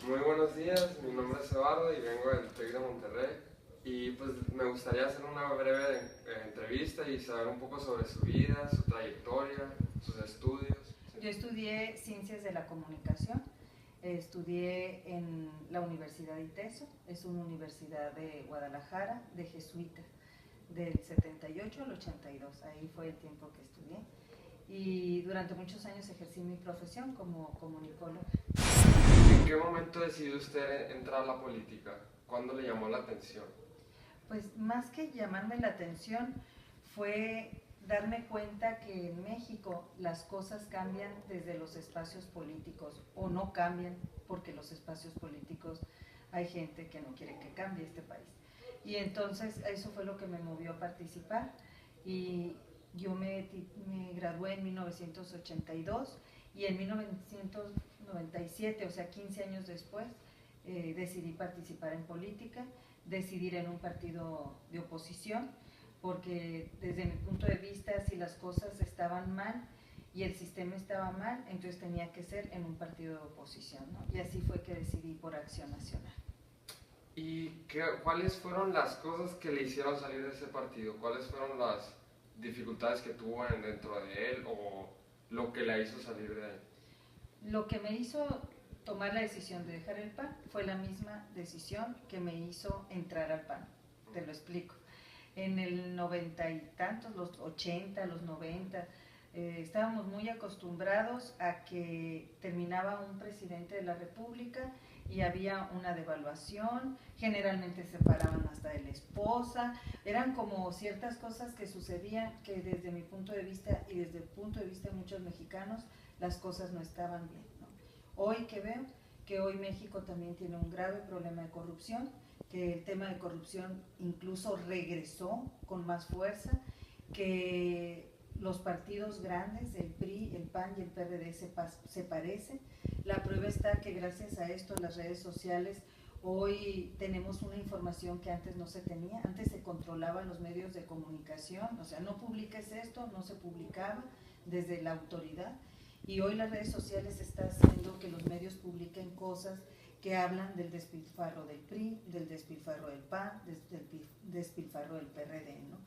Muy buenos días, mi nombre es Eduardo y vengo del TEC de Monterrey y pues me gustaría hacer una breve entrevista y saber un poco sobre su vida, su trayectoria, sus estudios. Yo estudié Ciencias de la Comunicación, estudié en la Universidad ITESO, es una universidad de Guadalajara, de jesuita, del 78 al 82, ahí fue el tiempo que estudié. Y durante muchos años ejercí mi profesión como comunicóloga. ¿En qué momento decidió usted entrar a la política? ¿Cuándo le llamó la atención? Pues más que llamarme la atención fue darme cuenta que en México las cosas cambian desde los espacios políticos o no cambian porque los espacios políticos hay gente que no quiere que cambie este país. Y entonces eso fue lo que me movió a participar y yo me gradué en 1982 y en 1997, o sea 15 años después, decidí participar en política, decidir en un partido de oposición, porque desde mi punto de vista, si las cosas estaban mal y el sistema estaba mal, entonces tenía que ser en un partido de oposición, ¿no? Y así fue que decidí por Acción Nacional. ¿Y cuáles fueron las cosas que le hicieron salir de ese partido? ¿Cuáles fueron las dificultades que tuvo dentro de él o lo que la hizo salir de ahí? Lo que me hizo tomar la decisión de dejar el PAN fue la misma decisión que me hizo entrar al PAN. Te lo explico. En el 90 y tantos, los 80, los 90, estábamos muy acostumbrados a que terminaba un presidente de la República y había una devaluación, generalmente se separaban hasta de la esposa, eran como ciertas cosas que sucedían que desde mi punto de vista y desde el punto de vista de muchos mexicanos las cosas no estaban bien, ¿no? Hoy que veo que hoy México también tiene un grave problema de corrupción, que el tema de corrupción incluso regresó con más fuerza, que los partidos grandes, el PRI, el PAN y el PRD se parecen. La prueba está que gracias a esto, las redes sociales, hoy tenemos una información que antes no se tenía. Antes se controlaban los medios de comunicación, o sea, no publiques esto, no se publicaba desde la autoridad. Y hoy las redes sociales están haciendo que los medios publiquen cosas que hablan del despilfarro del PRI, del despilfarro del PAN, del despilfarro del PRD, ¿no?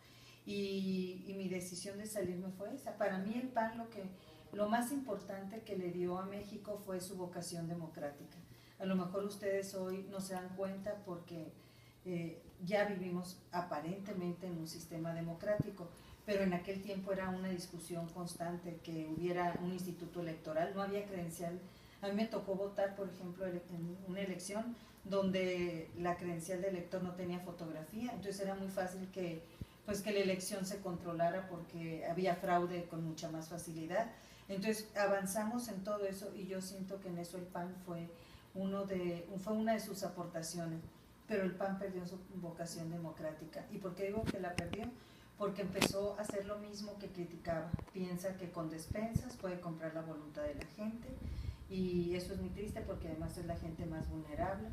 Y mi decisión de salirme fue esa. Para mí el PAN lo más importante que le dio a México fue su vocación democrática. A lo mejor ustedes hoy no se dan cuenta porque ya vivimos aparentemente en un sistema democrático, pero en aquel tiempo era una discusión constante que hubiera un instituto electoral, no había credencial. A mí me tocó votar, por ejemplo, en una elección donde la credencial de elector no tenía fotografía, entonces era muy fácil que la elección se controlara porque había fraude con mucha más facilidad. Entonces avanzamos en todo eso y yo siento que en eso el PAN fue una de sus aportaciones, pero el PAN perdió su vocación democrática. ¿Y por qué digo que la perdió? Porque empezó a hacer lo mismo que criticaba. Piensa que con despensas puede comprar la voluntad de la gente y eso es muy triste porque además es la gente más vulnerable,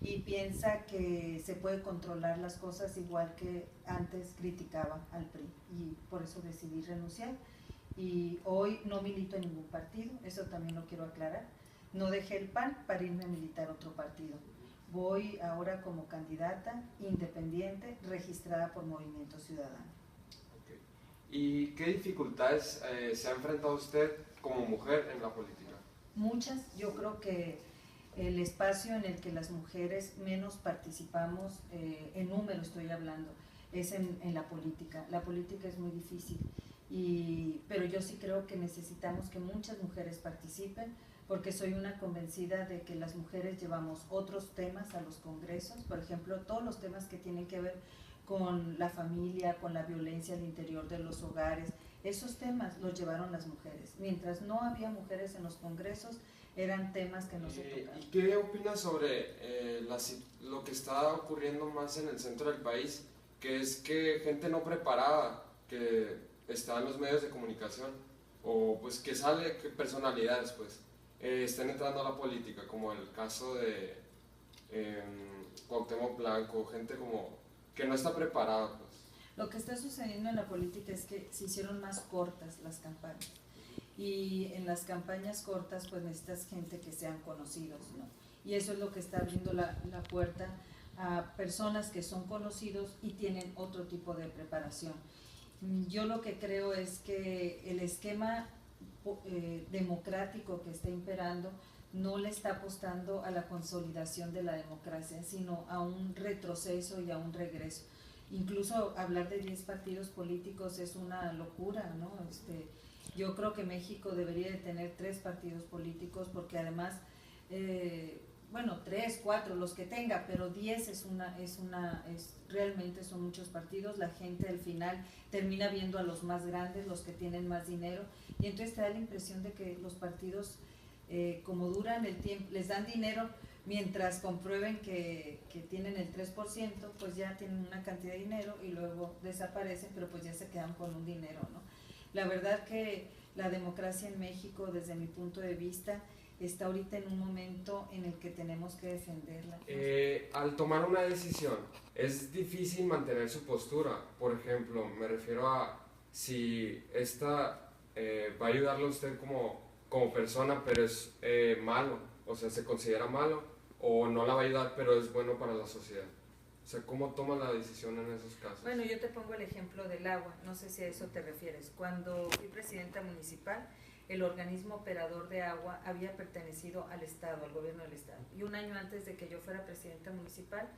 y piensa que se puede controlar las cosas igual que antes criticaba al PRI, y por eso decidí renunciar. Y hoy no milito en ningún partido, eso también lo quiero aclarar. No dejé el PAN para irme a militar otro partido. Voy ahora como candidata independiente registrada por Movimiento Ciudadano. Okay. ¿Y qué dificultades se ha enfrentado usted como mujer en la política? Muchas. Yo creo que el espacio en el que las mujeres menos participamos, en número estoy hablando, es en la política. La política es muy difícil, pero yo sí creo que necesitamos que muchas mujeres participen, porque soy una convencida de que las mujeres llevamos otros temas a los congresos, por ejemplo, todos los temas que tienen que ver con la familia, con la violencia al interior de los hogares, esos temas los llevaron las mujeres. Mientras no había mujeres en los congresos, eran temas que no se tocaban. ¿Y qué opinas sobre lo que está ocurriendo más en el centro del país? Que es que gente no preparada, que está en los medios de comunicación, o pues que sale, que personalidades pues, están entrando a la política, como el caso de Cuauhtémoc Blanco, gente como que no está preparada pues. Lo que está sucediendo en la política es que se hicieron más cortas las campañas, y en las campañas cortas pues necesitas gente que sean conocidos, ¿no? y eso es lo que está abriendo la puerta a personas que son conocidos y tienen otro tipo de preparación. Yo lo que creo es que el esquema democrático que está imperando no le está apostando a la consolidación de la democracia, sino a un retroceso y a un regreso. Incluso hablar de 10 partidos políticos es una locura, ¿no? Yo creo que México debería de tener 3 partidos políticos, porque además, bueno, 3, 4, los que tenga, pero 10 realmente son muchos partidos. La gente al final termina viendo a los más grandes, los que tienen más dinero, y entonces te da la impresión de que los partidos, como duran el tiempo, les dan dinero mientras comprueben que tienen el 3%, pues ya tienen una cantidad de dinero y luego desaparecen, pero pues ya se quedan con un dinero, ¿no? La verdad que la democracia en México, desde mi punto de vista, está ahorita en un momento en el que tenemos que defenderla. Al tomar una decisión, es difícil mantener su postura. Por ejemplo, me refiero a si esta va a ayudarle a usted como persona, pero es malo, o sea, se considera malo, o no la va a ayudar, pero es bueno para la sociedad. O sea, ¿cómo toma la decisión en esos casos? Bueno, yo te pongo el ejemplo del agua, no sé si a eso te refieres. Cuando fui presidenta municipal, el organismo operador de agua había pertenecido al Estado, al gobierno del Estado. Y un año antes de que yo fuera presidenta municipal,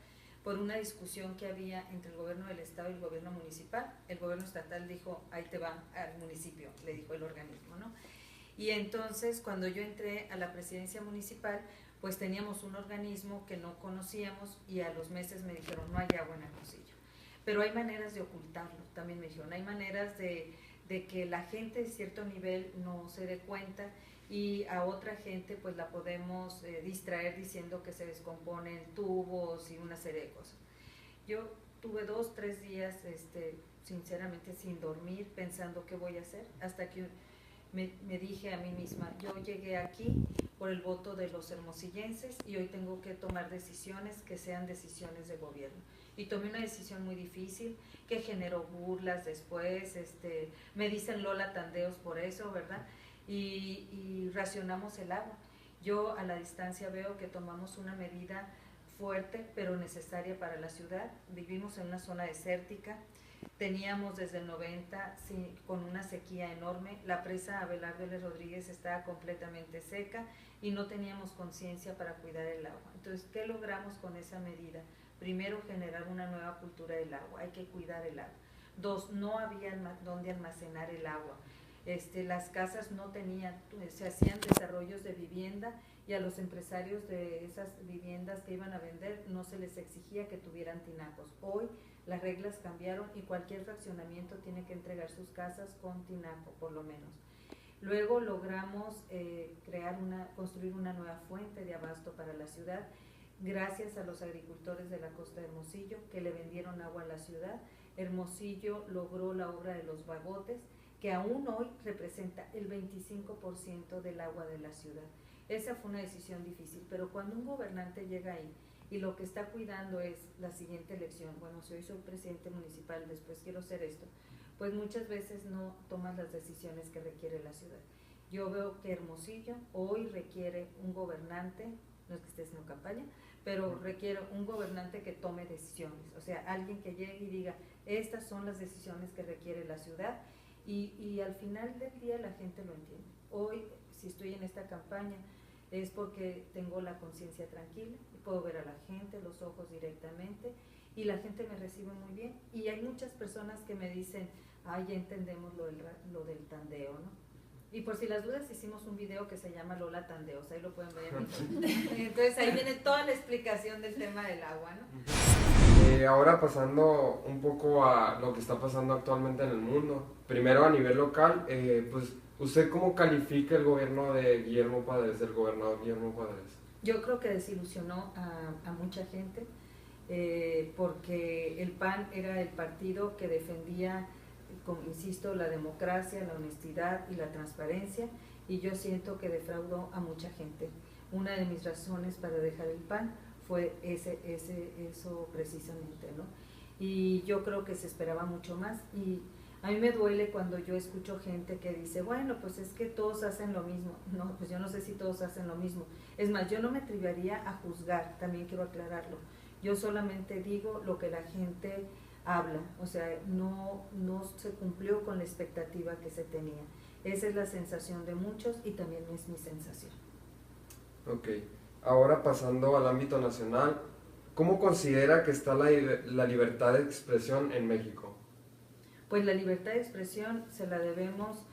por una discusión que había entre el gobierno del Estado y el gobierno municipal, el gobierno estatal dijo, ahí te va al municipio, le dijo el organismo, ¿no? Y entonces, cuando yo entré a la presidencia municipal, pues teníamos un organismo que no conocíamos y a los meses me dijeron, no hay agua en Hermosillo. Pero hay maneras de ocultarlo, también me dijeron, hay maneras de que la gente de cierto nivel no se dé cuenta, y a otra gente pues la podemos distraer diciendo que se descomponen tubos y una serie de cosas. Yo tuve 2, 3 días sinceramente sin dormir, pensando qué voy a hacer, hasta que me dije a mí misma, yo llegué aquí por el voto de los hermosillenses y hoy tengo que tomar decisiones que sean decisiones de gobierno. Y tomé una decisión muy difícil que generó burlas después, me dicen Lola Tandeos por eso, ¿verdad? Y racionamos el agua. Yo a la distancia veo que tomamos una medida fuerte pero necesaria para la ciudad. Vivimos en una zona desértica, teníamos desde el 90 con una sequía enorme, la presa Abelardo L. Rodríguez estaba completamente seca y no teníamos conciencia para cuidar el agua. Entonces, ¿qué logramos con esa medida? Primero, generar una nueva cultura del agua, hay que cuidar el agua. 2, no había dónde almacenar el agua. Las casas no tenían, se hacían desarrollos de vivienda y a los empresarios de esas viviendas que iban a vender no se les exigía que tuvieran tinacos. Hoy las reglas cambiaron y cualquier fraccionamiento tiene que entregar sus casas con tinaco, por lo menos. Luego logramos construir una nueva fuente de abasto para la ciudad, gracias a los agricultores de la costa de Hermosillo que le vendieron agua a la ciudad. Hermosillo logró la obra de los bagotes, que aún hoy representa el 25% del agua de la ciudad. Esa fue una decisión difícil, pero cuando un gobernante llega ahí y lo que está cuidando es la siguiente elección, bueno, si hoy soy presidente municipal, después quiero hacer esto, pues muchas veces no toman las decisiones que requiere la ciudad. Yo veo que Hermosillo hoy requiere un gobernante, no es que esté haciendo campaña, pero requiere un gobernante que tome decisiones, o sea, alguien que llegue y diga, estas son las decisiones que requiere la ciudad, y al final del día la gente lo entiende. Hoy, si estoy en esta campaña, es porque tengo la conciencia tranquila, puedo ver a la gente, los ojos directamente, y la gente me recibe muy bien. Y hay muchas personas que me dicen, ya entendemos lo del tandeo, ¿no? Y por si las dudas, hicimos un video que se llama Lola Tandeos, ahí lo pueden ver en mi Entonces ahí viene toda la explicación del tema del agua, ¿no? Ahora pasando un poco a lo que está pasando actualmente en el mundo, primero a nivel local, pues ¿usted cómo califica el gobierno de Guillermo Padres, del gobernador Guillermo Padres? Yo creo que desilusionó a mucha gente, porque el PAN era el partido que defendía, insisto, la democracia, la honestidad y la transparencia, y yo siento que defraudó a mucha gente. Una de mis razones para dejar el PAN fue eso precisamente, ¿no? Y yo creo que se esperaba mucho más, y A mí me duele cuando yo escucho gente que dice, bueno, pues es que todos hacen lo mismo. No, pues yo no sé si todos hacen lo mismo. Es más, yo no me atrevería a juzgar, también quiero aclararlo. Yo solamente digo lo que la gente habla, o sea, no se cumplió con la expectativa que se tenía. Esa es la sensación de muchos y también es mi sensación. Ok, ahora pasando al ámbito nacional, ¿cómo considera que está la libertad de expresión en México? Pues la libertad de expresión se la debemos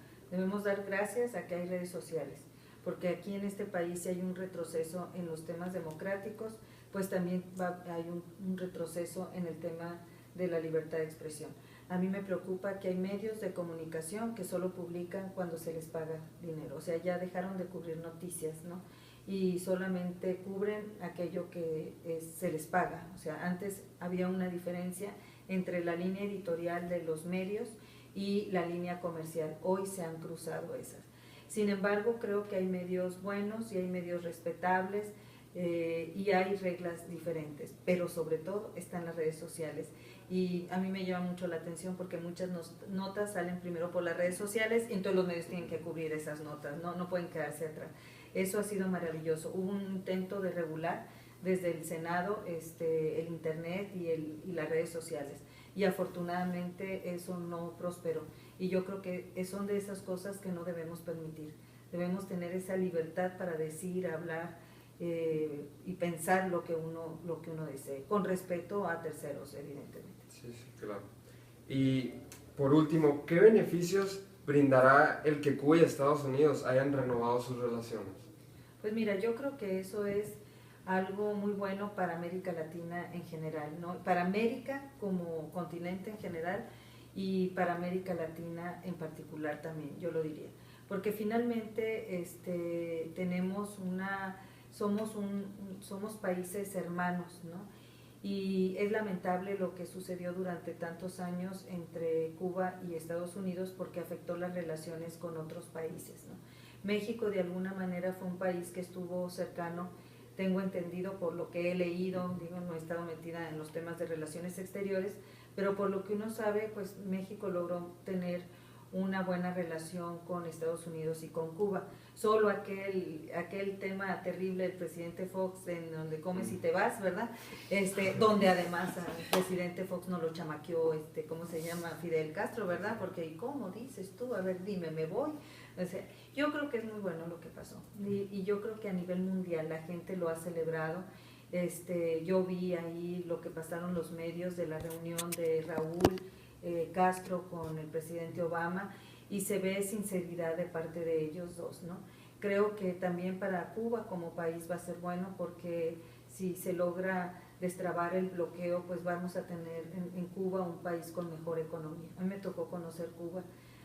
dar gracias a que hay redes sociales, porque aquí en este país si hay un retroceso en los temas democráticos, pues también hay un retroceso en el tema de la libertad de expresión. A mí me preocupa que hay medios de comunicación que solo publican cuando se les paga dinero, o sea, ya dejaron de cubrir noticias, ¿no? Y solamente cubren aquello que se les paga, o sea, antes había una diferencia entre la línea editorial de los medios y la línea comercial, hoy se han cruzado esas. Sin embargo, creo que hay medios buenos y hay medios respetables y hay reglas diferentes, pero sobre todo están las redes sociales. Y a mí me llama mucho la atención porque muchas notas salen primero por las redes sociales y entonces los medios tienen que cubrir esas notas, no pueden quedarse atrás. Eso ha sido maravilloso. Hubo un intento de regular desde el Senado el internet y las redes sociales y afortunadamente eso no prosperó y yo creo que son de esas cosas que no debemos permitir. Debemos tener esa libertad para decir, hablar y pensar lo que uno desee, con respeto a terceros, evidentemente. Sí, claro. Y por último, ¿qué beneficios brindará el que Cuba y Estados Unidos hayan renovado sus relaciones? Pues mira, yo creo que eso es algo muy bueno para América Latina en general, ¿no? Para América como continente en general y para América Latina en particular también, yo lo diría. Porque finalmente somos países hermanos, ¿no? Y es lamentable lo que sucedió durante tantos años entre Cuba y Estados Unidos porque afectó las relaciones con otros países, ¿no? México de alguna manera fue un país que estuvo cercano, tengo entendido por lo que he leído, digo, no he estado metida en los temas de relaciones exteriores, pero por lo que uno sabe, pues México logró tener una buena relación con Estados Unidos y con Cuba. Solo aquel tema terrible del presidente Fox, en donde comes y te vas, ¿verdad? Donde además al presidente Fox no lo chamaqueó, ¿cómo se llama? Fidel Castro, ¿verdad? Porque, ¿y cómo dices tú? A ver, dime, ¿me voy? O sea, yo creo que es muy bueno lo que pasó y yo creo que a nivel mundial la gente lo ha celebrado. Yo vi ahí lo que pasaron los medios de la reunión de Raúl Castro con el presidente Obama y se ve sinceridad de parte de ellos dos, ¿no? Creo que también para Cuba como país va a ser bueno porque si se logra destrabar el bloqueo, pues vamos a tener en Cuba un país con mejor economía. A mí me tocó conocer Cuba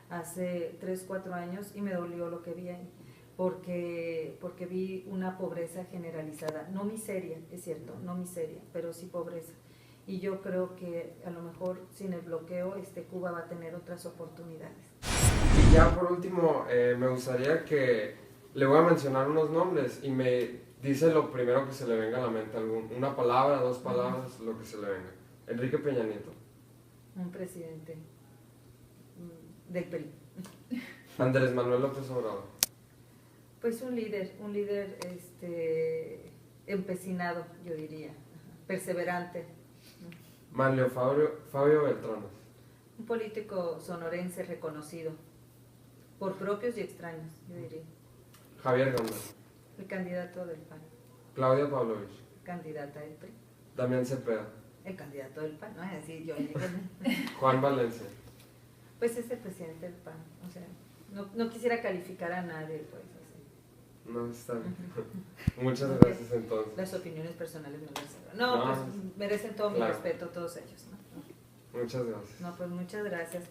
hace 3, 4 años y me dolió lo que vi ahí, porque vi una pobreza generalizada, no miseria, es cierto, no miseria, pero sí pobreza. Y yo creo que a lo mejor sin el bloqueo Cuba va a tener otras oportunidades. Y ya por último, me gustaría que le voy a mencionar unos nombres y me dice lo primero que se le venga a la mente, una palabra, 2 palabras, lo que se le venga. Enrique Peña Nieto. Un presidente del PRI. Andrés Manuel López Obrador. Pues un líder empecinado, yo diría, perseverante. Manlio Fabio Beltrones. Un político sonorense reconocido, por propios y extraños, yo diría. Javier Gonda. El candidato del PAN. Claudia Pavlovich. Candidata del PRI. Damián Cepeda. El candidato del PAN, no es decir yo. Juan Valencia. Pues es el presidente del PAN, o sea, no quisiera calificar a nadie, pues así. No, está bien. Muchas gracias entonces. Las opiniones personales no las hago. Pues merecen todo mi respeto todos ellos, ¿no? Muchas gracias. No, pues muchas gracias.